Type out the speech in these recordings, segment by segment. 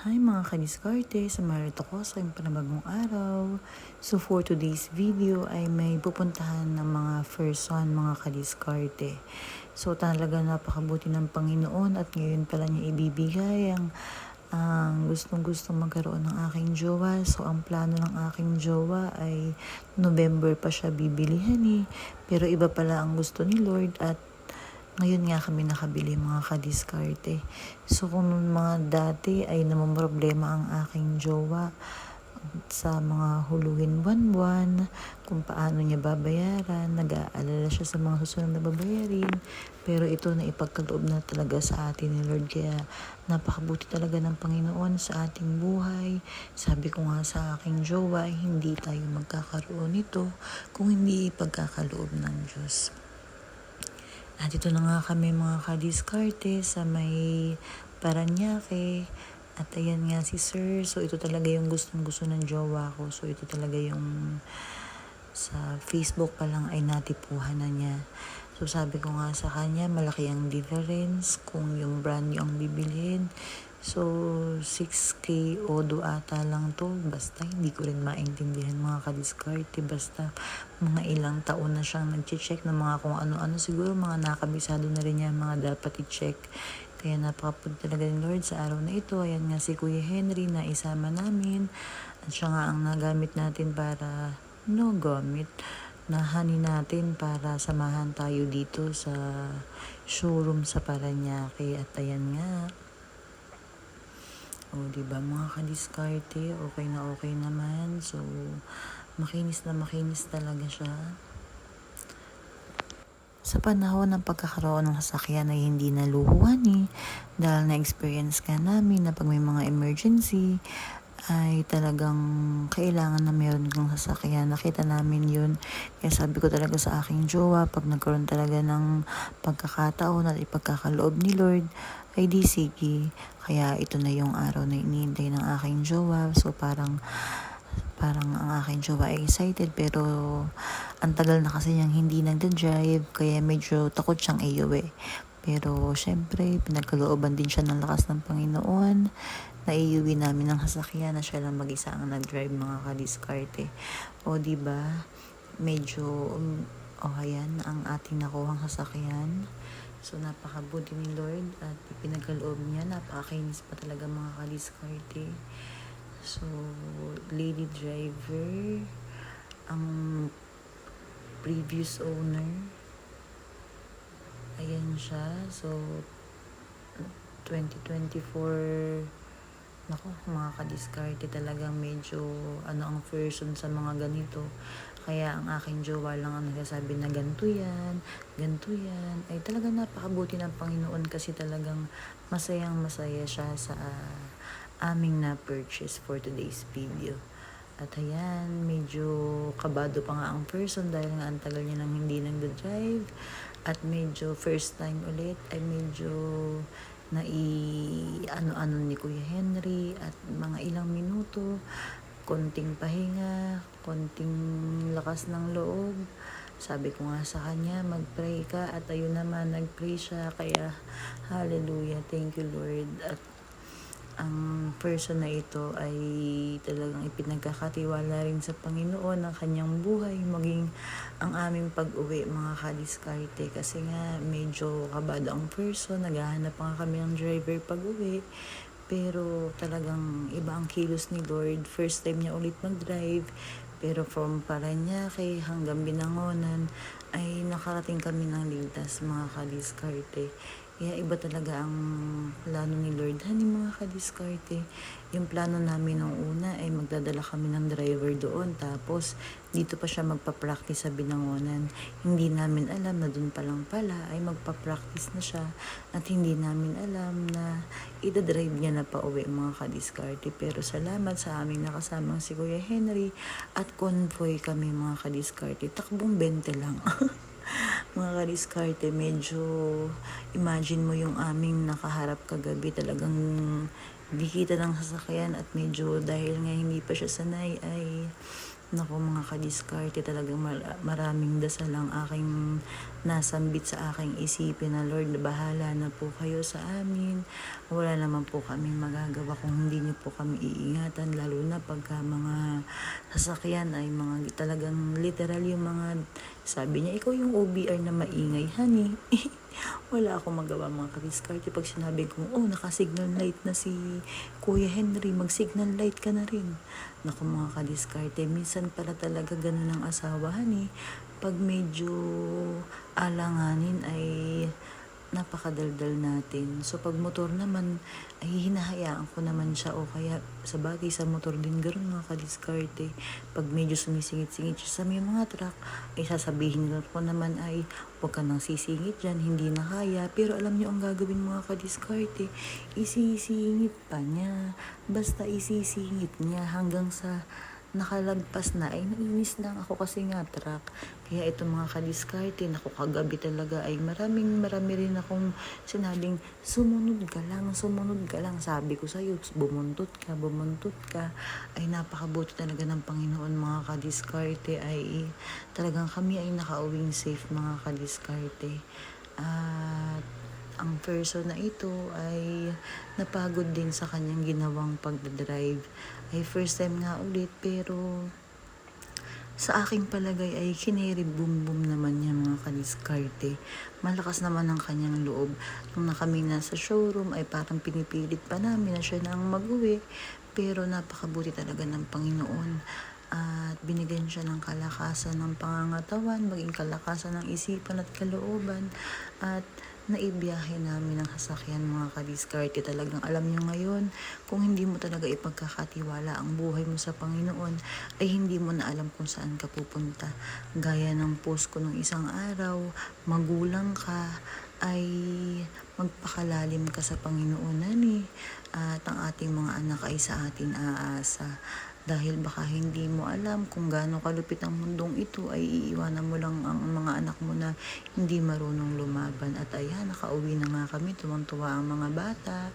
Hi mga kadiskarte, samarit ako sa aking panabagong araw. So for today's video ay may pupuntahan ng mga person, mga kadiskarte. So talaga napakabuti ng Panginoon at ngayon pala niya ibibigay ang gustong magkaroon ng aking jowa. So ang plano ng aking jowa ay November pa siya bibilihan Pero iba pala ang gusto ni Lord at ngayon nga kami nakabili mga kadiskarte. So kung mga dati ay namumroblema ang aking jowa sa mga huluhin buwan-buwan, kung paano niya babayaran, nag-aalala siya sa mga susunod na babayarin. Pero ito na ipagkaloob na talaga sa atin ni Lord. Kaya napakabuti talaga ng Panginoon sa ating buhay. Sabi ko nga sa aking jowa, hindi tayo magkakaroon nito kung hindi ipagkakaloob ng Diyos. At ito na nga kami mga kadiskarte sa may Paranaque. At ayan nga si Sir. So ito talaga yung gustong-gusto ng jowa ko. So ito talaga yung sa Facebook pa lang ay natipuhan na niya. So sabi ko nga sa kanya, malaki ang difference kung yung brand new ang bibilhin. So 6K odo ata lang to. Basta hindi ko rin maintindihan mga kadiskarte. Basta mga ilang taon na siyang nag-check ng mga kung ano-ano. Siguro mga nakabisado na rin niya mga dapat i-check. Kaya napakapunta talaga ni Lord sa araw na ito. Ayan nga si Kuya Henry na isama namin. At siya nga ang nagamit natin para nahani natin para samahan tayo dito sa showroom sa Paranaque. At ayan nga. O diba mga kadiskarte, okay naman. So makinis na makinis talaga siya. Sa panahon ng pagkakaroon ng sasakyan ay hindi naluhuan dahil na-experience ka namin na pag may mga emergency ay talagang kailangan na meron kang sasakyan. Nakita namin yun. Kaya sabi ko talaga sa aking jowa, pag nagkaroon talaga ng pagkakataon at ipagkakaloob ni Lord, ay di sige. Kaya ito na yung araw na inihintay ng aking jowa. So parang ang aking jowa ay excited pero ang tagal na kasi niyang hindi nagda-drive kaya medyo takot siyang iuwi. Pero syempre pinagkalooban din siya ng lakas ng Panginoon na iuwi namin ng sasakyan na siya lang mag-isa ang nag-drive mga kadiskarte. O diba medyo ayan ang ating nakuhang sasakyan. So napakabuti ni Lord at pinagkaloob niya, napakakinis pa talaga mga kadiskarte. So lady driver ang previous owner, ayan siya. So 2024, nako mga kadiskarte, talagang medyo ang version sa mga ganito. Kaya ang aking jowa lang ang nagsasabi na ganito yan. Ay talagang napakabuti ng Panginoon kasi talagang masayang masaya siya sa aming na-purchase for today's video. At ayan, medyo kabado pa nga ang person dahil nga ang tagal niya nang hindi nagda-drive. At medyo first time ulit ay medyo ano ni Kuya Henry at mga ilang minuto, konting pahinga, konting lakas ng loob. Sabi ko nga sa kanya, mag-pray ka at ayun naman, nag-pray siya. Kaya hallelujah, thank you Lord. At ang person na ito ay talagang ipinagkakatiwala rin sa Panginoon ang kanyang buhay, maging ang aming pag-uwi mga kadiskarte. Kasi nga medyo kabado ang person, naghahanap pa nga kami ng driver pag-uwi. Pero talagang iba ang kilos ni Lord. First time niya ulit mag-drive. Pero from Paranaque hanggang Binangonan ay nakarating kami ng ligtas mga kadiskarte. Kaya iba talaga ang plano ni Lord. Mga kadiskarte, yung plano namin nung una ay magdadala kami ng driver doon. Tapos dito pa siya magpa-practice sa Binangonan. Hindi namin alam na doon pa lang pala ay magpa-practice na siya. At hindi namin alam na ida-drive niya na pa uwi mga kadiskarte. Pero salamat sa aming nakasamang si Kuya Henry at convoy kami mga kadiskarte. Takbong 20 lang. Mga kadiskarte, medyo imagine mo yung aming nakaharap kagabi, talagang di kita ng sasakyan at medyo dahil nga hindi pa siya sanay ay Naku mga kadiskarte, talagang maraming dasal ang aking nasambit sa aking isipin na Lord, bahala na po kayo sa amin. Wala naman po kami magagawa kung hindi niyo po kami iingatan, lalo na pagka mga sasakyan ay mga talagang literal yung mga, sabi niya, ikaw yung OBR na maingay, honey. Wala akong magawa mga kadiskarte. Pag sinabi ko, oh, naka-signal light na si Kuya Henry, mag-signal light ka na rin. Naku mga kadiskarte, minsan pala talaga ganun ang asawahan eh. Pag medyo alanganin ay napakadaldal natin. So pag motor naman ay hinahayaan ko naman siya, o kaya sa bagay sa motor din ganoon mga kadiskarte. Pag medyo sumisingit-singit siya sa may mga truck, ay sasabihin ko naman ay huwag ka nang sisingit dyan, hindi na kaya. Pero alam niyo ang gagawin mga kadiskarte, isisingit pa niya. Basta isisingit niya hanggang sa nakalagpas na, ay nainis lang ako kasi nga truck. Kaya ito mga kadiskarte, naku kagabi talaga ay marami rin akong sinabing sumunod ka lang. Sabi ko sa'yo, bumuntot ka. Ay napakabuti talaga ng Panginoon mga kadiskarte, ay talagang kami ay nakauwing safe mga kadiskarte. At ang person na ito ay napagod din sa kanyang ginawang pagdadrive. Ay first time nga ulit, pero sa aking palagay ay kineri boom naman niya mga kadiskarte. Malakas naman ang kanyang loob. Nung na kami nasa showroom ay parang pinipilit pa namin na siya na ang mag-uwi. Pero napakabuti talaga ng Panginoon. At binigyan siya ng kalakasan ng pangangatawan, maging kalakasan ng isipan at kalooban. At naibiyahe namin ang sasakyan mga kadiskarte. Talagang alam nyo ngayon, kung hindi mo talaga ipagkakatiwala ang buhay mo sa Panginoon, ay hindi mo na alam kung saan ka pupunta. Gaya ng post ko nung isang araw, magulang ka, ay magpakalalim ka sa Panginoon at ang ating mga anak ay sa atin aasa. Dahil baka hindi mo alam kung gaano kalupit ang mundong ito, ay iiwanan mo lang ang mga anak mo na hindi marunong lumaban. At ayan, nakauwi na nga kami, tuwang-tuwa ang mga bata.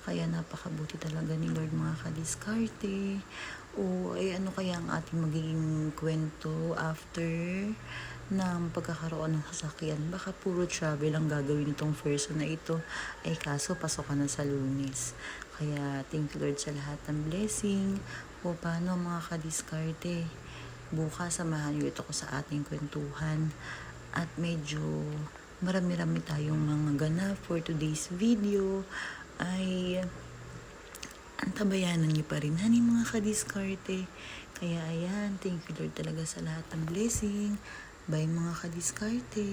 Kaya napakabuti talaga ni Lord mga kadiskarte. O ay ano kaya ang ating magiging kwento after ng pagkakaroon ng sasakyan? Baka puro travel ang gagawin itong person na ito. Ay kaso, pasok ka na sa Lunes. Kaya thank you Lord sa lahat ng blessing. O paano mga kadiskarte? Bukas samahan niyo ito ko sa ating kwentuhan. At medyo marami-rami tayong mga ganap for today's video. Ay antabayanan niyo pa rin mga kadiskarte. Kaya ayan, thank you Lord talaga sa lahat ng blessing. Bye mga kadiskarte.